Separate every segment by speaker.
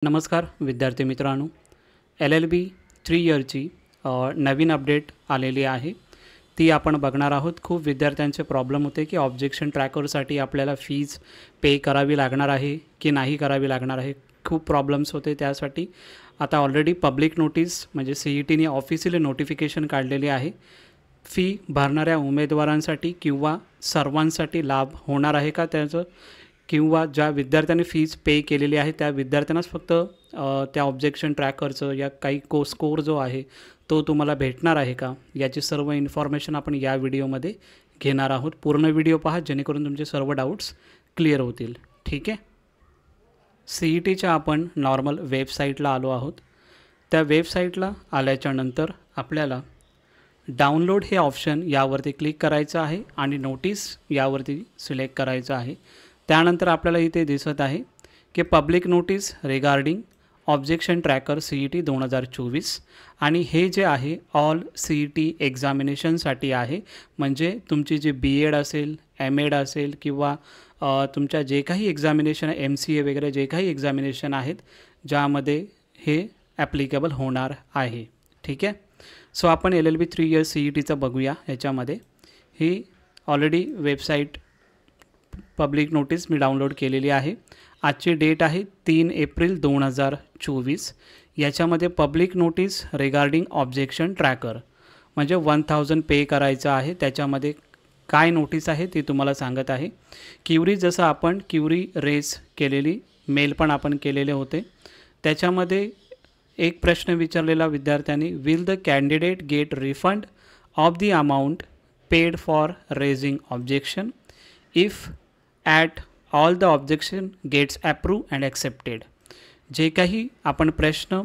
Speaker 1: नमस्कार विद्यार्थी मित्रांनो, LLB 3 इयरची नवीन अपडेट आलेली आहे. ती आपण बघणार आहोत. खूप विद्यार्थ्यांचे प्रॉब्लेम होते की ऑब्जेक्शन ट्रॅकरसाठी आपल्याला फीज पे करावी लागणार आहे की नाही करावी लागणार आहे. खूप प्रॉब्लेम्स होते त्यासाठी. आता ऑलरेडी पब्लिक नोटीस म्हणजे CETने ऑफिशियली नोटिफिकेशन काढलेली आहे. फी भरणाऱ्या उमेदवारांसाठी किंवा सर्वांसाठी लाभ होणार आहे का त्याचं, किंवा ज्या विद्यार्थ्यांनी फीज पे केलेली आहे त्या विद्यार्थ्यांनाच फक्त त्या ऑब्जेक्शन ट्रॅकरचं या काही स्कोर जो आहे तो तुम्हाला भेटणार आहे का, याची सर्व इन्फॉर्मेशन आपण या व्हिडिओमध्ये घेणार आहोत. पूर्ण व्हिडिओ पहा जेणेकरून तुमचे सर्व डाऊट्स क्लिअर होतील. ठीक आहे. CETच्या आपण नॉर्मल वेबसाईटला आलो आहोत. त्या वेबसाईटला आल्याच्यानंतर आपल्याला डाउनलोड हे ऑप्शन यावरती क्लिक करायचं आहे आणि नोटीस यावरती सिलेक्ट करायचं आहे. त्यानंतर आपल्याला इथे दिसत आहे की public notice regarding objection tracker CET 2024 आणि हे जे आहे ऑल CET एक्झामिनेशनसाठी आहे. म्हणजे तुमची जी BEd असेल, MEd असेल किंवा तुमच्या जे काही एक्झामिनेशन MCA वगैरे जे काही एक्झामिनेशन आहेत ज्यामध्ये हे ॲप्लिकेबल होणार आहे. ठीक आहे. सो आपण LLB 3 इयर CETचं बघूया. ह्याच्यामध्ये ही ऑलरेडी वेबसाईट पब्लिक नोटीस मी डाउनलोड केलेली आहे. आजची डेट आहे 3 एप्रिल 2024. याच्यामध्ये public notice regarding objection tracker म्हणजे 1000 पे करायचं आहे. त्याच्यामध्ये काय नोटीस आहे ती तुम्हाला सांगत आहे. क्युरी जसं आपण क्युरी रेज केलेली मेल पण आपण केलेले होते. त्याच्यामध्ये एक प्रश्न विचारलेला विद्यार्थ्यांनी, will the candidate get refund of the amount paid for raising objection if at all the objection gets approve and accepted. जे काही आपण प्रश्न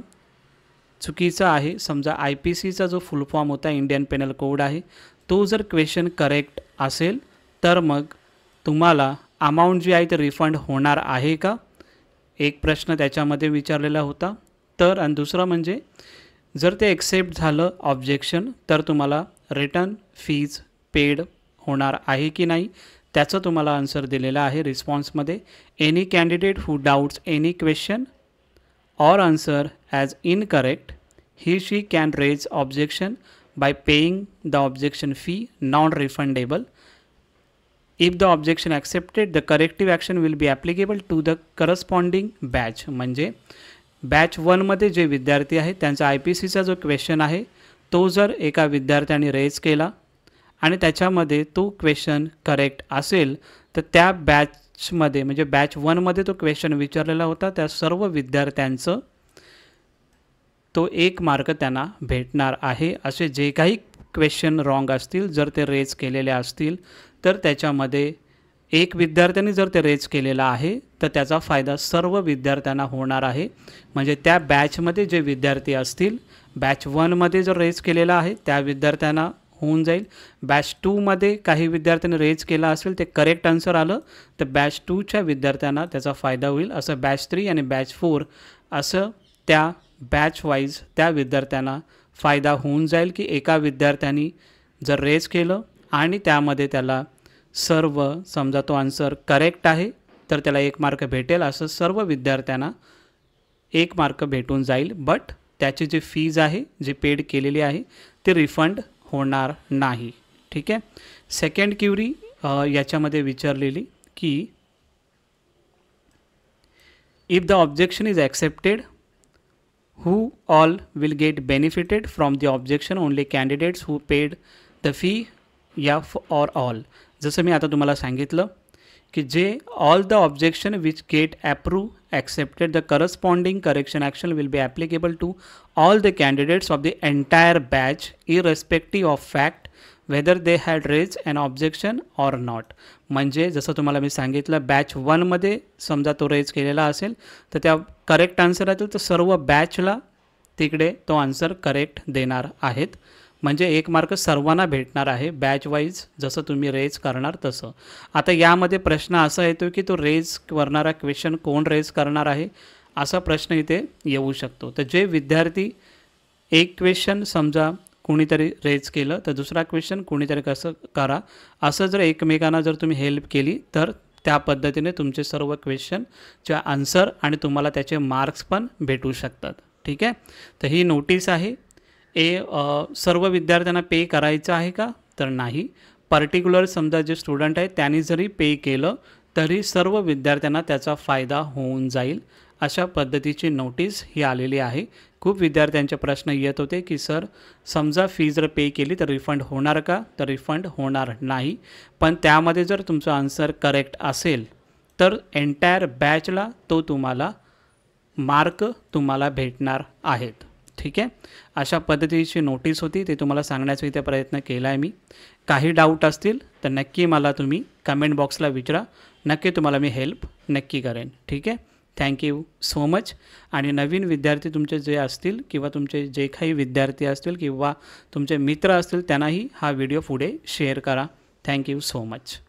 Speaker 1: चुकीचा आहे, समजा IPCचा जो फुल फॉर्म होता इंडियन पेनल कोड आहे तो जर क्वेश्चन करेक्ट असेल तर मग तुम्हाला अमाऊंट जी आहे ते रिफंड होणार आहे का, एक प्रश्न त्याच्यामध्ये विचारलेला होता. तर आणि दुसरं म्हणजे जर ते एक्सेप्ट झालं ऑब्जेक्शन तर तुम्हाला रिटर्न फीज पेड होणार आहे की नाही, त्याचं तुम्हाला आन्सर दिलेलं आहे रिस्पॉन्समध्ये. Any candidate who doubts any question or answer as incorrect he she can raise objection by paying the objection fee non refundable. If the objection accepted the corrective action will be applicable to the corresponding batch. म्हणजे batch 1मध्ये जे विद्यार्थी आहेत त्यांचा IPCचा जो question आहे तो जर एका विद्यार्थ्याने रेज केला आणि त्याच्यामध्ये तो क्वेश्चन करेक्ट असेल तर त्या बॅचमध्ये म्हणजे बॅच 1मध्ये तो क्वेश्चन विचारलेला होता त्या सर्व विद्यार्थ्यांचं तो 1 मार्क त्यांना भेटणार आहे. असे जे काही क्वेश्चन रॉंग असतील जर ते रेज केलेले असतील तर त्याच्यामध्ये एक विद्यार्थ्याने जर ते रेज केलेला आहे तर त्याचा फायदा सर्व विद्यार्थ्यांना होणार आहे. म्हणजे त्या बॅचमध्ये जे विद्यार्थी असतील बॅच 1मध्ये जर रेज केलेला आहे त्या विद्यार्थ्यांना होऊन जाईल. बॅच 2मध्ये काही विद्यार्थ्यांनी रेज केला असेल ते करेक्ट आन्सर आलं तर बॅच 2च्या विद्यार्थ्यांना त्याचा फायदा होईल. असं बॅच 3 आणि बॅच 4 असं त्या बॅच वाईज त्या विद्यार्थ्यांना फायदा होऊन जाईल की एका विद्यार्थ्यांनी जर रेज केलं आणि त्यामध्ये त्याला सर्व समजा तो आन्सर करेक्ट आहे तर त्याला 1 मार्क भेटेल. असं सर्व विद्यार्थ्यांना 1 मार्क भेटून जाईल. बट त्याची जी फीज आहे जी पेड केलेली आहे ती रिफंड होणार नाही. ठीक आहे. सेकंड क्युरी याच्यामध्ये विचारलेली की if the objection is accepted who all will get benefited from the objection, only candidates who paid the fee या ऑर ऑल. जसं मी आता तुम्हाला सांगितलं की जे all the objection which get approve accepted the corresponding correction action will be applicable to all the candidates of the entire batch irrespective of fact whether they had raise an objection or not. म्हणजे जसं तुम्हाला मी सांगितलं batch 1मध्ये समजा तो raise केलेला असेल तर त्या करेक्ट आन्सर असेल तर सर्व बॅचला तिकडे तो आन्सर करेक्ट देणार आहेत. म्हणजे 1 मार्क सर्वांना भेटणार आहे बॅच वाईज जसं तुम्ही रेज करणार तसं. आता यामध्ये प्रश्न असा येतो की तो रेज करणारा क्वेश्चन कोण रेज करणार आहे असा प्रश्न इथे येऊ शकतो. तर जे विद्यार्थी एक क्वेश्चन समजा कोणीतरी रेज केलं तर दुसरा क्वेश्चन कोणीतरी कसं करा असं जर एकमेकांना जर तुम्ही हेल्प केली तर त्या पद्धतीने तुमचे सर्व क्वेश्चनचे आन्सर आणि तुम्हाला त्याचे मार्क्स पण भेटू शकतात. ठीक आहे. तर ही नोटीस आहे. सर्व विद्यार्थ्यांना पे करायचं आहे का? तर नाही. पर्टिक्युलर समजा जे स्टुडंट आहेत त्यांनी जरी पे केलं तरी सर्व विद्यार्थ्यांना त्याचा फायदा होऊन जाईल. अशा पद्धतीची नोटीस ही आलेली आहे. खूप विद्यार्थ्यांचे प्रश्न येत होते की सर समजा फी जर पे केली तर रिफंड होणार का? तर रिफंड होणार नाही. पण त्यामध्ये जर तुमचं आन्सर करेक्ट असेल तर एंटायर बॅचला तो तुम्हाला मार्क तुम्हाला भेटणार आहेत. ठीक आहे. अशा पद्धतीची नोटीस होती, ते तुम्हाला सांगण्याचा इथे प्रयत्न केला आहे मी. काही डाऊट असतील तर नक्की मला तुम्ही कमेंट बॉक्सला विचारा. नक्की तुम्हाला मी हेल्प नक्की करेन. ठीक आहे. Thank you so much. आणि नवीन विद्यार्थी तुमचे जे असतील किंवा तुमचे जे काही विद्यार्थी असतील किंवा तुमचे मित्र असतील त्यांनाही हा व्हिडिओ पुढे शेअर करा. Thank you so much.